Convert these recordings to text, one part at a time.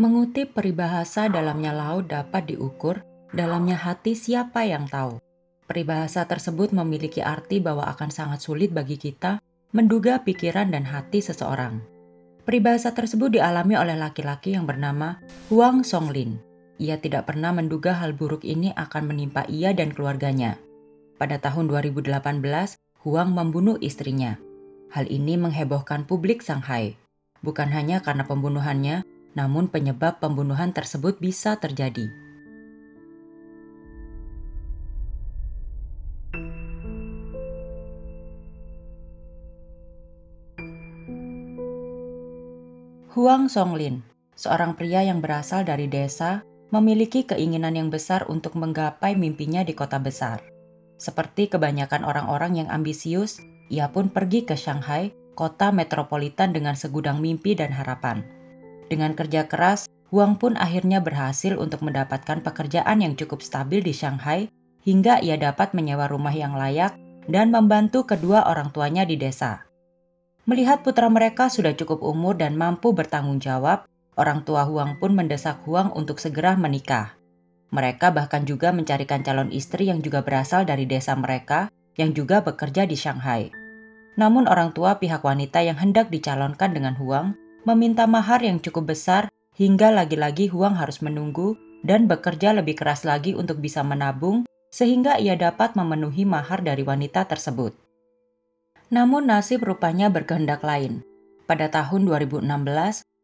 Mengutip peribahasa dalamnya laut dapat diukur, dalamnya hati siapa yang tahu. Peribahasa tersebut memiliki arti bahwa akan sangat sulit bagi kita menduga pikiran dan hati seseorang. Peribahasa tersebut dialami oleh laki-laki yang bernama Huang Songlin. Ia tidak pernah menduga hal buruk ini akan menimpa ia dan keluarganya. Pada tahun 2018, Huang membunuh istrinya. Hal ini menghebohkan publik Shanghai. Bukan hanya karena pembunuhannya, namun penyebab pembunuhan tersebut bisa terjadi. Huang Songlin, seorang pria yang berasal dari desa, memiliki keinginan yang besar untuk menggapai mimpinya di kota besar. Seperti kebanyakan orang-orang yang ambisius, ia pun pergi ke Shanghai, kota metropolitan dengan segudang mimpi dan harapan. Dengan kerja keras, Huang pun akhirnya berhasil untuk mendapatkan pekerjaan yang cukup stabil di Shanghai, hingga ia dapat menyewa rumah yang layak dan membantu kedua orang tuanya di desa. Melihat putra mereka sudah cukup umur dan mampu bertanggung jawab, orang tua Huang pun mendesak Huang untuk segera menikah. Mereka bahkan juga mencarikan calon istri yang juga berasal dari desa mereka, yang juga bekerja di Shanghai. Namun orang tua pihak wanita yang hendak dicalonkan dengan Huang meminta mahar yang cukup besar, hingga lagi-lagi Huang harus menunggu dan bekerja lebih keras lagi untuk bisa menabung, sehingga ia dapat memenuhi mahar dari wanita tersebut. Namun nasib rupanya berkehendak lain. Pada tahun 2016,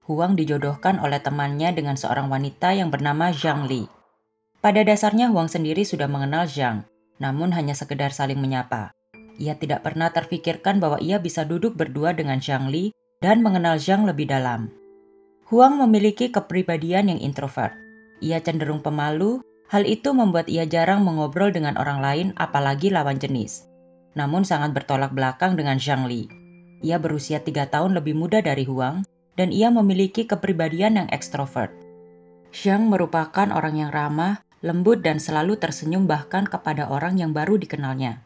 Huang dijodohkan oleh temannya dengan seorang wanita yang bernama Zhang Li. Pada dasarnya Huang sendiri sudah mengenal Zhang, namun hanya sekedar saling menyapa. Ia tidak pernah terfikirkan bahwa ia bisa duduk berdua dengan Zhang Li dan mengenal Zhang lebih dalam. Huang memiliki kepribadian yang introvert. Ia cenderung pemalu, hal itu membuat ia jarang mengobrol dengan orang lain apalagi lawan jenis. Namun sangat bertolak belakang dengan Zhang Li. Ia berusia 3 tahun lebih muda dari Huang dan ia memiliki kepribadian yang ekstrovert. Zhang merupakan orang yang ramah, lembut dan selalu tersenyum bahkan kepada orang yang baru dikenalnya.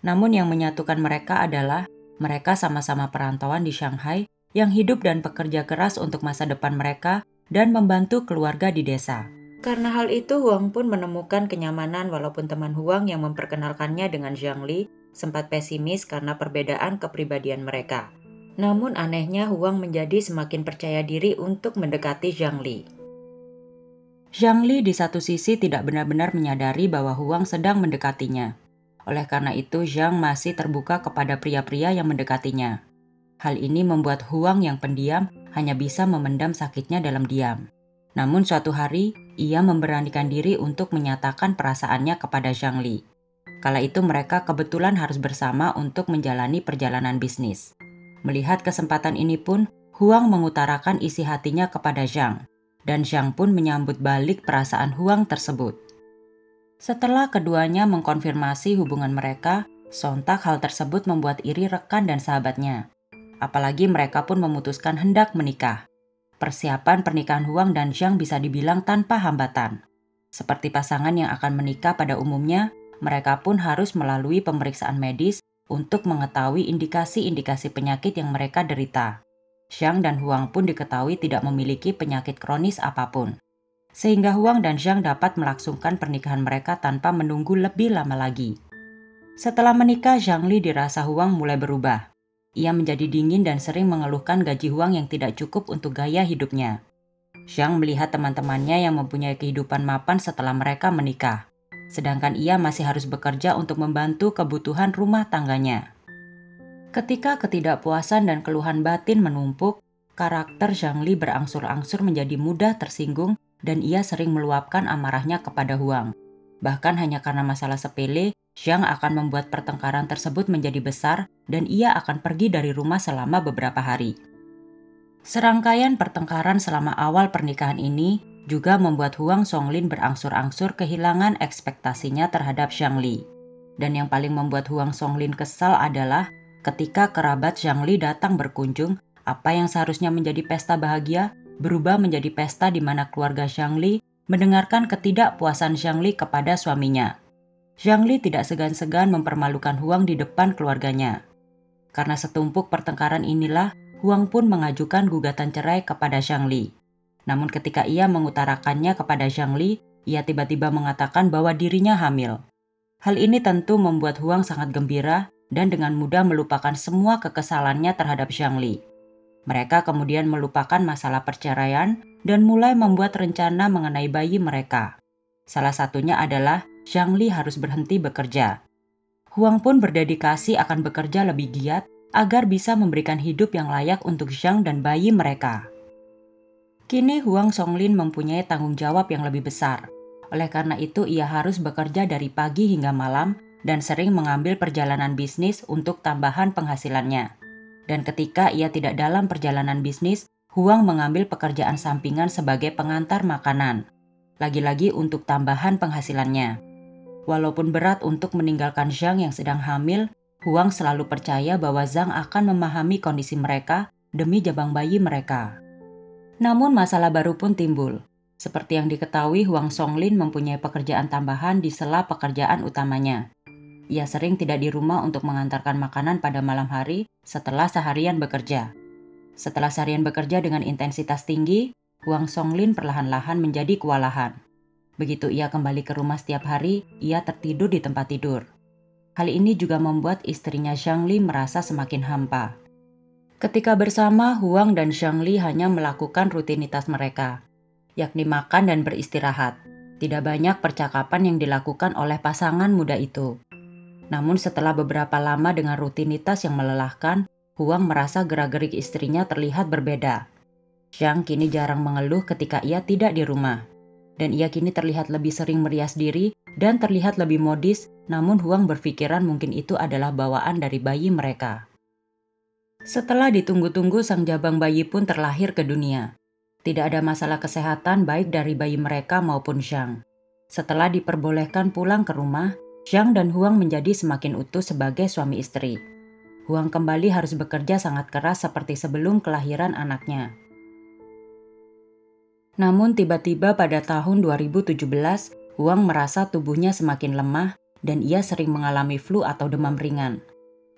Namun yang menyatukan mereka adalah mereka sama-sama perantauan di Shanghai yang hidup dan bekerja keras untuk masa depan mereka dan membantu keluarga di desa. Karena hal itu Huang pun menemukan kenyamanan walaupun teman Huang yang memperkenalkannya dengan Zhang Li sempat pesimis karena perbedaan kepribadian mereka. Namun anehnya Huang menjadi semakin percaya diri untuk mendekati Zhang Li. Zhang Li di satu sisi tidak benar-benar menyadari bahwa Huang sedang mendekatinya. Oleh karena itu Zhang masih terbuka kepada pria-pria yang mendekatinya. Hal ini membuat Huang yang pendiam hanya bisa memendam sakitnya dalam diam. Namun suatu hari, ia memberanikan diri untuk menyatakan perasaannya kepada Zhang Li. Kala itu mereka kebetulan harus bersama untuk menjalani perjalanan bisnis. Melihat kesempatan ini pun, Huang mengutarakan isi hatinya kepada Zhang. Dan Zhang pun menyambut balik perasaan Huang tersebut. Setelah keduanya mengkonfirmasi hubungan mereka, sontak hal tersebut membuat iri rekan dan sahabatnya. Apalagi mereka pun memutuskan hendak menikah. Persiapan pernikahan Huang dan Zhang bisa dibilang tanpa hambatan. Seperti pasangan yang akan menikah pada umumnya, mereka pun harus melalui pemeriksaan medis untuk mengetahui indikasi-indikasi penyakit yang mereka derita. Zhang dan Huang pun diketahui tidak memiliki penyakit kronis apapun. Sehingga Huang dan Zhang dapat melangsungkan pernikahan mereka tanpa menunggu lebih lama lagi. Setelah menikah, Zhang Li dirasa Huang mulai berubah. Ia menjadi dingin dan sering mengeluhkan gaji Huang yang tidak cukup untuk gaya hidupnya. Zhang melihat teman-temannya yang mempunyai kehidupan mapan setelah mereka menikah. Sedangkan ia masih harus bekerja untuk membantu kebutuhan rumah tangganya. Ketika ketidakpuasan dan keluhan batin menumpuk, karakter Zhang Li berangsur-angsur menjadi mudah tersinggung dan ia sering meluapkan amarahnya kepada Huang. Bahkan hanya karena masalah sepele, Zhang akan membuat pertengkaran tersebut menjadi besar dan ia akan pergi dari rumah selama beberapa hari. Serangkaian pertengkaran selama awal pernikahan ini juga membuat Huang Songlin berangsur-angsur kehilangan ekspektasinya terhadap Zhang Li. Dan yang paling membuat Huang Songlin kesal adalah ketika kerabat Zhang Li datang berkunjung, apa yang seharusnya menjadi pesta bahagia berubah menjadi pesta di mana keluarga Zhang Li mendengarkan ketidakpuasan Zhang Li kepada suaminya. Zhang Li tidak segan-segan mempermalukan Huang di depan keluarganya. Karena setumpuk pertengkaran inilah, Huang pun mengajukan gugatan cerai kepada Zhang Li. Namun ketika ia mengutarakannya kepada Zhang Li, ia tiba-tiba mengatakan bahwa dirinya hamil. Hal ini tentu membuat Huang sangat gembira dan dengan mudah melupakan semua kekesalannya terhadap Zhang Li. Mereka kemudian melupakan masalah perceraian dan mulai membuat rencana mengenai bayi mereka. Salah satunya adalah Zhang Li harus berhenti bekerja. Huang pun berdedikasi akan bekerja lebih giat agar bisa memberikan hidup yang layak untuk Zhang dan bayi mereka. Kini Huang Songlin mempunyai tanggung jawab yang lebih besar. Oleh karena itu ia harus bekerja dari pagi hingga malam dan sering mengambil perjalanan bisnis untuk tambahan penghasilannya. Dan ketika ia tidak dalam perjalanan bisnis, Huang mengambil pekerjaan sampingan sebagai pengantar makanan. Lagi-lagi untuk tambahan penghasilannya. Walaupun berat untuk meninggalkan Zhang yang sedang hamil, Huang selalu percaya bahwa Zhang akan memahami kondisi mereka demi jabang bayi mereka. Namun masalah baru pun timbul. Seperti yang diketahui, Huang Songlin mempunyai pekerjaan tambahan di sela pekerjaan utamanya. Ia sering tidak di rumah untuk mengantarkan makanan pada malam hari setelah seharian bekerja. Setelah seharian bekerja dengan intensitas tinggi, Huang Songlin perlahan-lahan menjadi kewalahan. Begitu ia kembali ke rumah setiap hari, ia tertidur di tempat tidur. Hal ini juga membuat istrinya Zhang Li merasa semakin hampa. Ketika bersama, Huang dan Zhang Li hanya melakukan rutinitas mereka, yakni makan dan beristirahat. Tidak banyak percakapan yang dilakukan oleh pasangan muda itu. Namun setelah beberapa lama dengan rutinitas yang melelahkan, Huang merasa gerak-gerik istrinya terlihat berbeda. Zhang kini jarang mengeluh ketika ia tidak di rumah. Dan ia kini terlihat lebih sering merias diri dan terlihat lebih modis, namun Huang berpikiran mungkin itu adalah bawaan dari bayi mereka. Setelah ditunggu-tunggu, sang jabang bayi pun terlahir ke dunia. Tidak ada masalah kesehatan baik dari bayi mereka maupun Zhang. Setelah diperbolehkan pulang ke rumah, Zhang dan Huang menjadi semakin utuh sebagai suami istri. Huang kembali harus bekerja sangat keras seperti sebelum kelahiran anaknya. Namun tiba-tiba pada tahun 2017, Huang merasa tubuhnya semakin lemah dan ia sering mengalami flu atau demam ringan.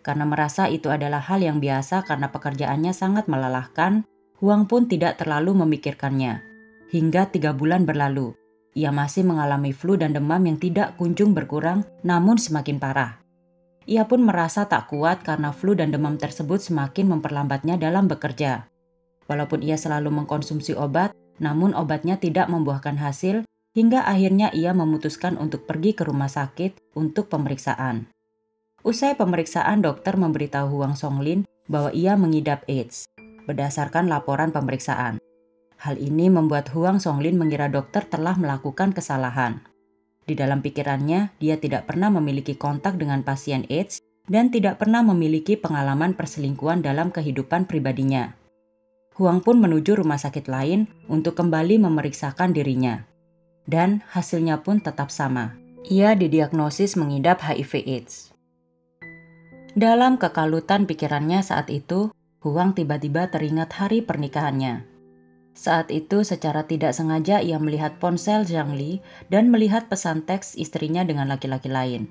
Karena merasa itu adalah hal yang biasa karena pekerjaannya sangat melelahkan, Huang pun tidak terlalu memikirkannya. Hingga 3 bulan berlalu, ia masih mengalami flu dan demam yang tidak kunjung berkurang namun semakin parah. Ia pun merasa tak kuat karena flu dan demam tersebut semakin memperlambatnya dalam bekerja. Walaupun ia selalu mengkonsumsi obat, namun obatnya tidak membuahkan hasil hingga akhirnya ia memutuskan untuk pergi ke rumah sakit untuk pemeriksaan. Usai pemeriksaan, dokter memberitahu Huang Songlin bahwa ia mengidap AIDS berdasarkan laporan pemeriksaan. Hal ini membuat Huang Songlin mengira dokter telah melakukan kesalahan. Di dalam pikirannya, dia tidak pernah memiliki kontak dengan pasien AIDS dan tidak pernah memiliki pengalaman perselingkuhan dalam kehidupan pribadinya. Huang pun menuju rumah sakit lain untuk kembali memeriksakan dirinya. Dan hasilnya pun tetap sama. Ia didiagnosis mengidap HIV/AIDS. Dalam kekalutan pikirannya saat itu, Huang tiba-tiba teringat hari pernikahannya. Saat itu secara tidak sengaja ia melihat ponsel Zhang Li dan melihat pesan teks istrinya dengan laki-laki lain.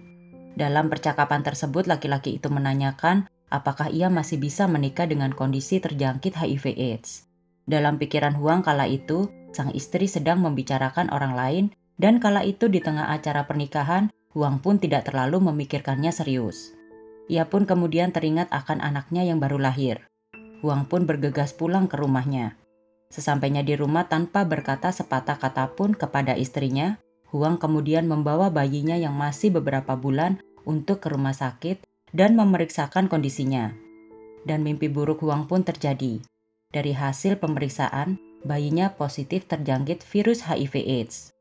Dalam percakapan tersebut laki-laki itu menanyakan apakah ia masih bisa menikah dengan kondisi terjangkit HIV/AIDS. Dalam pikiran Huang kala itu, sang istri sedang membicarakan orang lain dan kala itu di tengah acara pernikahan, Huang pun tidak terlalu memikirkannya serius. Ia pun kemudian teringat akan anaknya yang baru lahir. Huang pun bergegas pulang ke rumahnya. Sesampainya di rumah tanpa berkata sepatah kata pun kepada istrinya, Huang kemudian membawa bayinya yang masih beberapa bulan untuk ke rumah sakit dan memeriksakan kondisinya. Dan mimpi buruk Huang pun terjadi. Dari hasil pemeriksaan, bayinya positif terjangkit virus HIV/AIDS.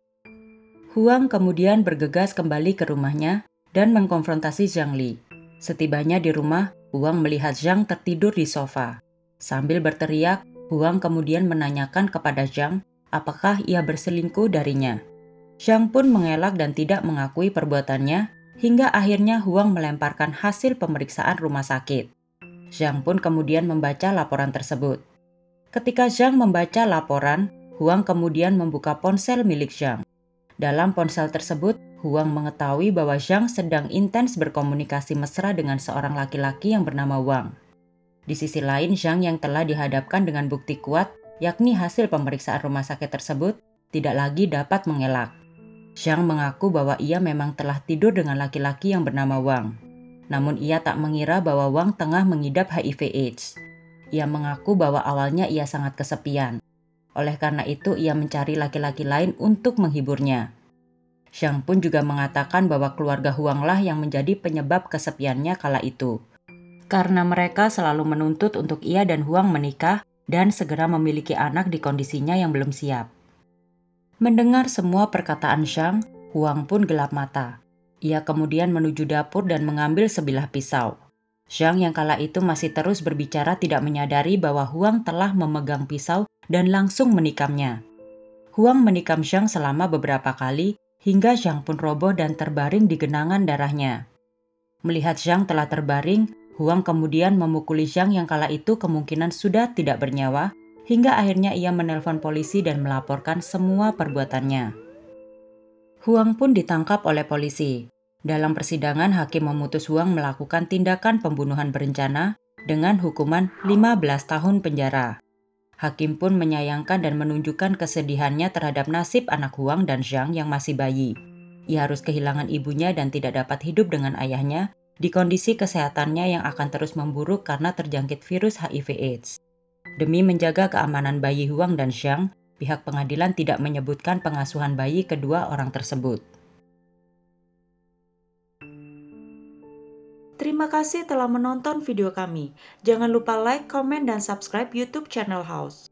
Huang kemudian bergegas kembali ke rumahnya dan mengkonfrontasi Zhang Li. Setibanya di rumah, Huang melihat Zhang tertidur di sofa. Sambil berteriak, Huang kemudian menanyakan kepada Zhang apakah ia berselingkuh darinya. Zhang pun mengelak dan tidak mengakui perbuatannya, hingga akhirnya Huang melemparkan hasil pemeriksaan rumah sakit. Zhang pun kemudian membaca laporan tersebut. Ketika Zhang membaca laporan, Huang kemudian membuka ponsel milik Zhang. Dalam ponsel tersebut, Huang mengetahui bahwa Zhang sedang intens berkomunikasi mesra dengan seorang laki-laki yang bernama Wang. Di sisi lain, Zhang yang telah dihadapkan dengan bukti kuat yakni hasil pemeriksaan rumah sakit tersebut, tidak lagi dapat mengelak. Zhang mengaku bahwa ia memang telah tidur dengan laki-laki yang bernama Wang. Namun ia tak mengira bahwa Wang tengah mengidap HIV/AIDS. Ia mengaku bahwa awalnya ia sangat kesepian. Oleh karena itu ia mencari laki-laki lain untuk menghiburnya. Zhang pun juga mengatakan bahwa keluarga Huang lah yang menjadi penyebab kesepiannya kala itu. Karena mereka selalu menuntut untuk ia dan Huang menikah dan segera memiliki anak di kondisinya yang belum siap. Mendengar semua perkataan Zhang, Huang pun gelap mata. Ia kemudian menuju dapur dan mengambil sebilah pisau. Zhang yang kala itu masih terus berbicara tidak menyadari bahwa Huang telah memegang pisau dan langsung menikamnya. Huang menikam Zhang selama beberapa kali hingga Zhang pun roboh dan terbaring di genangan darahnya. Melihat Zhang telah terbaring, Huang kemudian memukuli Zhang yang kala itu kemungkinan sudah tidak bernyawa hingga akhirnya ia menelpon polisi dan melaporkan semua perbuatannya. Huang pun ditangkap oleh polisi. Dalam persidangan, hakim memutus Huang melakukan tindakan pembunuhan berencana dengan hukuman 15 tahun penjara. Hakim pun menyayangkan dan menunjukkan kesedihannya terhadap nasib anak Huang dan Zhang yang masih bayi. Ia harus kehilangan ibunya dan tidak dapat hidup dengan ayahnya di kondisi kesehatannya yang akan terus memburuk karena terjangkit virus HIV/AIDS. Demi menjaga keamanan bayi Huang dan Zhang, pihak pengadilan tidak menyebutkan pengasuhan bayi kedua orang tersebut. Terima kasih telah menonton video kami. Jangan lupa like, komen, dan subscribe YouTube channel House.